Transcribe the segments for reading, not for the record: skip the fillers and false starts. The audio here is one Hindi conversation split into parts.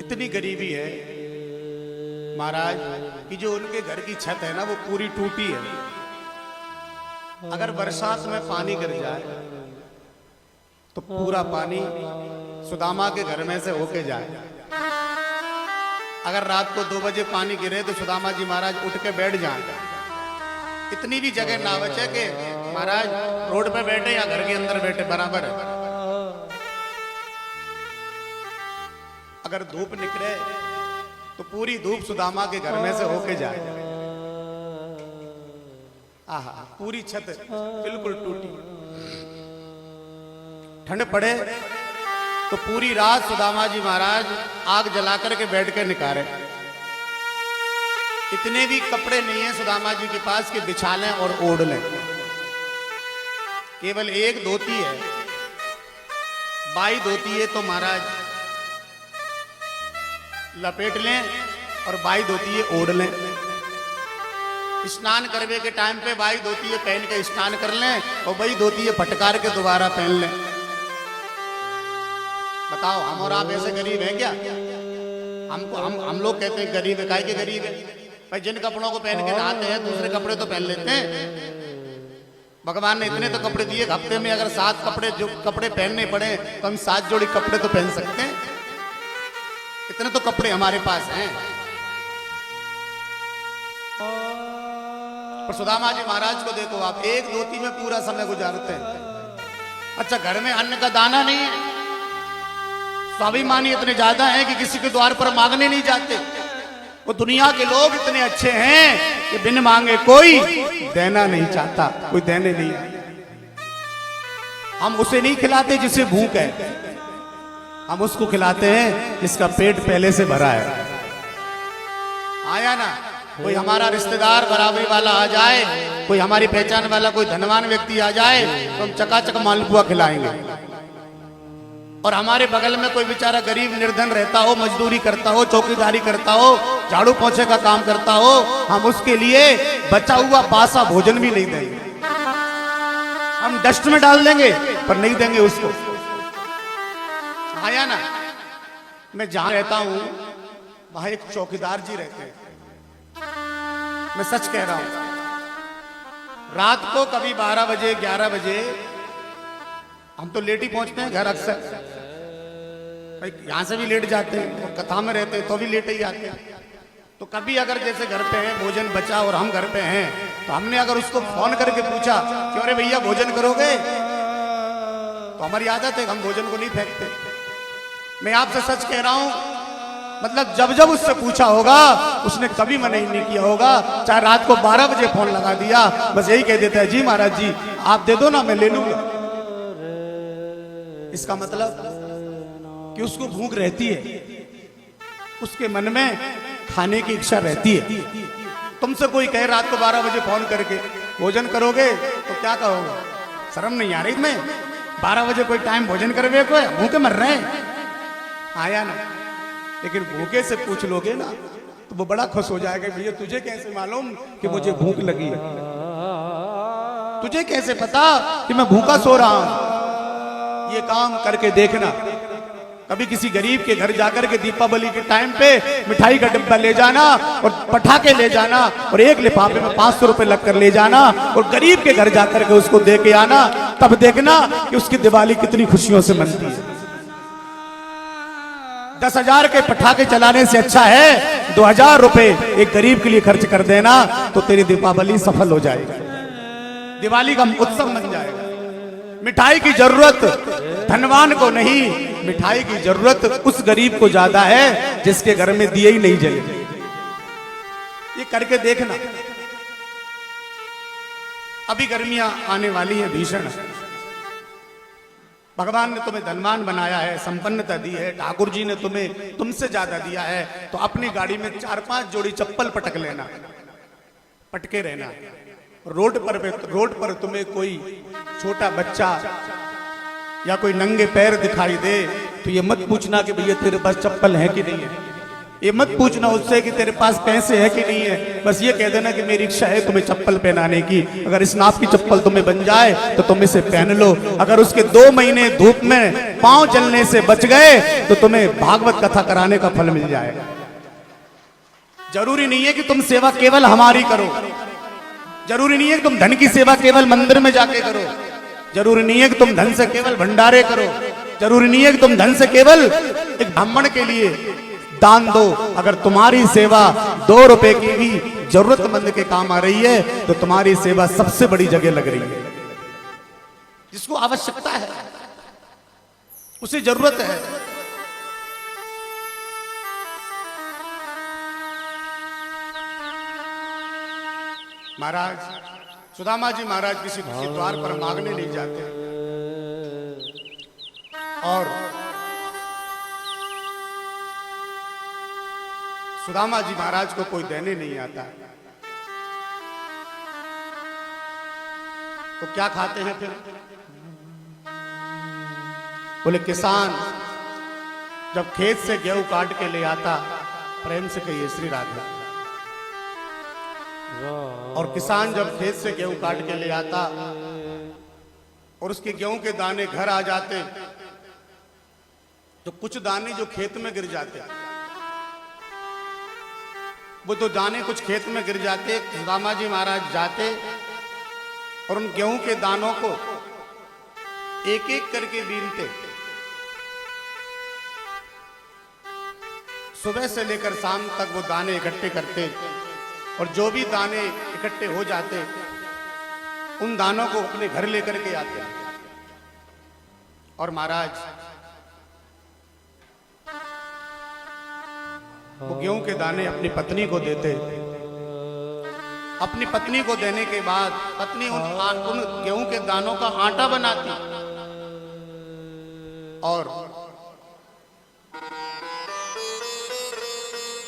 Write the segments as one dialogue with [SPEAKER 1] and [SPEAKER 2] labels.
[SPEAKER 1] इतनी गरीबी है महाराज कि जो उनके घर की छत है ना वो पूरी टूटी है। अगर बरसात में पानी गिर जाए तो पूरा पानी सुदामा के घर में से होके जाए। अगर रात को 2 बजे पानी गिरे तो सुदामा जी महाराज उठ के बैठ जाए। इतनी भी जगह ना बचे कि महाराज रोड पे बैठे या घर के अंदर बैठे बराबर है। अगर धूप निकले तो पूरी धूप सुदामा के घर में से होके जाए। आहा, पूरी छत बिल्कुल टूटी। ठंड पड़े तो पूरी रात सुदामा जी महाराज आग जला करके बैठ के निकारे। इतने भी कपड़े नहीं है सुदामा जी के पास कि बिछा लें और ओढ़ लें। केवल एक धोती है, बाई धोती है तो महाराज लपेट लें और बाई धोती है ओढ़ लें। स्नान करने के टाइम पे बाई धोती है पहन के स्नान कर लें और बाई धोती है फटकार के दोबारा पहन लें। बताओ हम और आप ऐसे गरीब हैं क्या? हम लोग कहते हैं गरीब है, काहे के गरीब है भाई? जिन कपड़ों को पहन के नहाते हैं दूसरे कपड़े तो पहन लेते हैं। भगवान ने इतने तो कपड़े दिए, हफ्ते में अगर 7 कपड़े जो कपड़े पहनने पड़े तो हम 7 जोड़ी कपड़े तो पहन सकते हैं। इतने तो कपड़े हमारे पास हैं। पर सुदामा जी महाराज को देखो आप, एक धोती में पूरा समय गुजारते हैं। अच्छा, घर में अन्न का दाना नहीं है, स्वाभिमानी इतने ज्यादा हैं कि किसी के द्वार पर मांगने नहीं जाते। वो दुनिया के लोग इतने अच्छे हैं कि बिन मांगे कोई देना नहीं चाहता, कोई देने नहीं आता। हम उसे नहीं खिलाते जिसे भूख है, हम उसको खिलाते हैं जिसका पेट पहले से भरा है। आया ना? कोई हमारा रिश्तेदार बराबरी वाला आ जाए, कोई हमारी पहचान वाला कोई धनवान व्यक्ति आ जाए तो हम चकाचक मालपुआ खिलाएंगे। और हमारे बगल में कोई बेचारा गरीब निर्धन रहता हो, मजदूरी करता हो, चौकीदारी करता हो, झाड़ू पोछे का काम करता हो, हम उसके लिए बचा हुआ बासा भोजन भी नहीं देंगे। हम डस्ट में डाल देंगे पर नहीं देंगे उसको। आया ना? मैं जहां रहता हूं वहां एक चौकीदार जी रहते हैं। मैं सच कह रहा हूं, रात को कभी 12 बजे 11 बजे हम तो लेट ही पहुंचते हैं घर अक्सर। यहां से भी लेट जाते हैं और कथा में रहते हैं तो भी लेट ही आते हैं। तो कभी अगर जैसे घर पे हैं, भोजन बचा और हम घर पे हैं तो हमने अगर उसको फोन करके पूछा कि अरे भैया भोजन करोगे, तो हमारी आदत है हम भोजन को नहीं फेंकते। मैं आपसे सच कह रहा हूं, मतलब जब जब उससे पूछा होगा उसने कभी मना ही नहीं किया होगा। चाहे रात को 12 बजे फोन लगा दिया, बस यही कह देता है जी महाराज जी आप दे दो ना, मैं ले लूंगा। इसका मतलब कि उसको भूख रहती है, उसके मन में खाने की इच्छा रहती है। तुमसे कोई कहे रात को 12 बजे फोन करके भोजन करोगे तो क्या कहोगे? शर्म नहीं आ रही? मैं 12 बजे कोई टाइम भोजन करवे को भूखे मर रहे हैं। आया ना? लेकिन भूखे से पूछ लोगे ना तो वो बड़ा खुश हो जाएगा। भैया तुझे कैसे मालूम कि मुझे भूख लगी है? तुझे कैसे पता कि मैं भूखा सो रहा हूं? ये काम करके देखना। कभी किसी गरीब के घर जाकर के दीपावली के टाइम पे मिठाई का डिब्बा ले जाना और पटाखे ले जाना और एक लिफाफे में 500 रुपए लगकर ले जाना और गरीब के घर जाकर के उसको दे के आना, तब देखना कि उसकी दिवाली कितनी खुशियों से मनती है। 10,000 के पटाखे चलाने से अच्छा है 2,000 रुपए एक गरीब के लिए खर्च कर देना, तो तेरी दीपावली सफल हो जाएगी, दिवाली का उत्सव बन जाएगा। मिठाई की जरूरत धनवान को नहीं, मिठाई की जरूरत उस गरीब को ज्यादा है जिसके घर में दिए ही नहीं जले। ये करके देखना। अभी गर्मियां आने वाली है भीषण। भगवान ने तुम्हें धनवान बनाया है, संपन्नता दी है, ठाकुर जी ने तुम्हें तुमसे ज्यादा दिया है, तो अपनी गाड़ी में 4-5 जोड़ी चप्पल पटक लेना, पटके रहना। रोड पर तुम्हें कोई छोटा बच्चा या कोई नंगे पैर दिखाई दे तो ये मत पूछना कि भैया तेरे पास चप्पल है कि नहीं है। ये मत पूछना उससे कि तेरे पास पैसे है कि नहीं है, बस ये कह देना कि मेरी इच्छा है तुम्हें चप्पल पहनाने की, अगर इस नाप की चप्पल तुम्हें बन जाए तो तुम इसे पहन लो, अगर उसके 2 महीने धूप में पांव जलने से बच गए तो तुम्हें भागवत कथा कराने का फल मिल जाएगा। जरूरी नहीं है कि तुम सेवा केवल हमारी करो, जरूरी नहीं है कि तुम धन की सेवा केवल मंदिर में जाके करो, जरूरी नहीं है कि तुम धन से केवल भंडारे करो, जरूरी नहीं है कि तुम धन से केवल एक ब्राह्मण के लिए दान दो। अगर तुम्हारी सेवा 2 रुपए की भी जरूरतमंद के काम आ रही है तो तुम्हारी सेवा सबसे बड़ी जगह लग रही है। जिसको आवश्यकता है, उसे जरूरत है। महाराज सुदामा जी महाराज किसी के द्वार पर मांगने नहीं जाते और सुदामा जी महाराज को कोई देने नहीं आता, तो क्या खाते हैं फिर? बोले किसान जब खेत से गेहूं काट के ले आता, प्रेम से कहिए श्री राधे, और किसान जब खेत से गेहूं काट के ले आता और उसके गेहूं के दाने घर आ जाते तो कुछ दाने जो खेत में गिर जाते, वो तो दाने कुछ खेत में गिर जाते, सुदामा जी महाराज जाते और उन गेहूं के दानों को एक एक करके बीनते। सुबह से लेकर शाम तक वो दाने इकट्ठे करते और जो भी दाने इकट्ठे हो जाते उन दानों को अपने घर लेकर के आते और महाराज वो गेहूं के दाने अपनी पत्नी को देते। अपनी पत्नी को देने के बाद पत्नी उन गेहूं के दानों का आटा बनाती और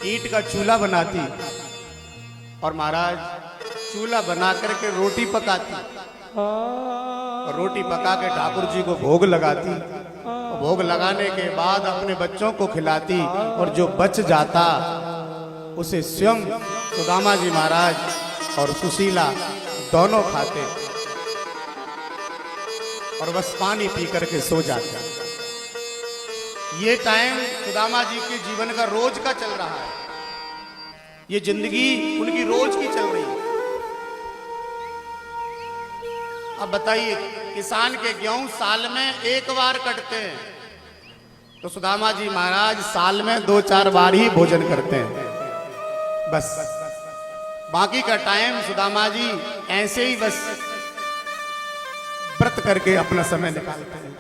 [SPEAKER 1] ईंट का चूल्हा बनाती और महाराज चूल्हा बना करके रोटी पकाती और रोटी पका के ठाकुर जी को भोग लगाती और भोग लगाने के बाद अपने बच्चों को खिलाती और जो बच जाता उसे स्वयं सुदामा जी महाराज और सुशीला दोनों खाते और बस पानी पी करके सो जाते। ये टाइम सुदामा जी के जीवन का रोज का चल रहा है, ये जिंदगी उनकी रोज की चल रही है। अब बताइए किसान के गेहूं साल में 1 बार कटते हैं तो सुदामा जी महाराज साल में 2-4 बार ही भोजन करते हैं, बस बाकी का टाइम सुदामा जी ऐसे ही बस व्रत करके अपना समय निकालते हैं।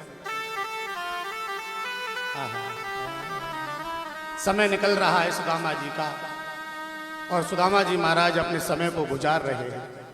[SPEAKER 1] समय निकल रहा है सुदामा जी का और सुदामा जी महाराज अपने समय को गुजार रहे हैं।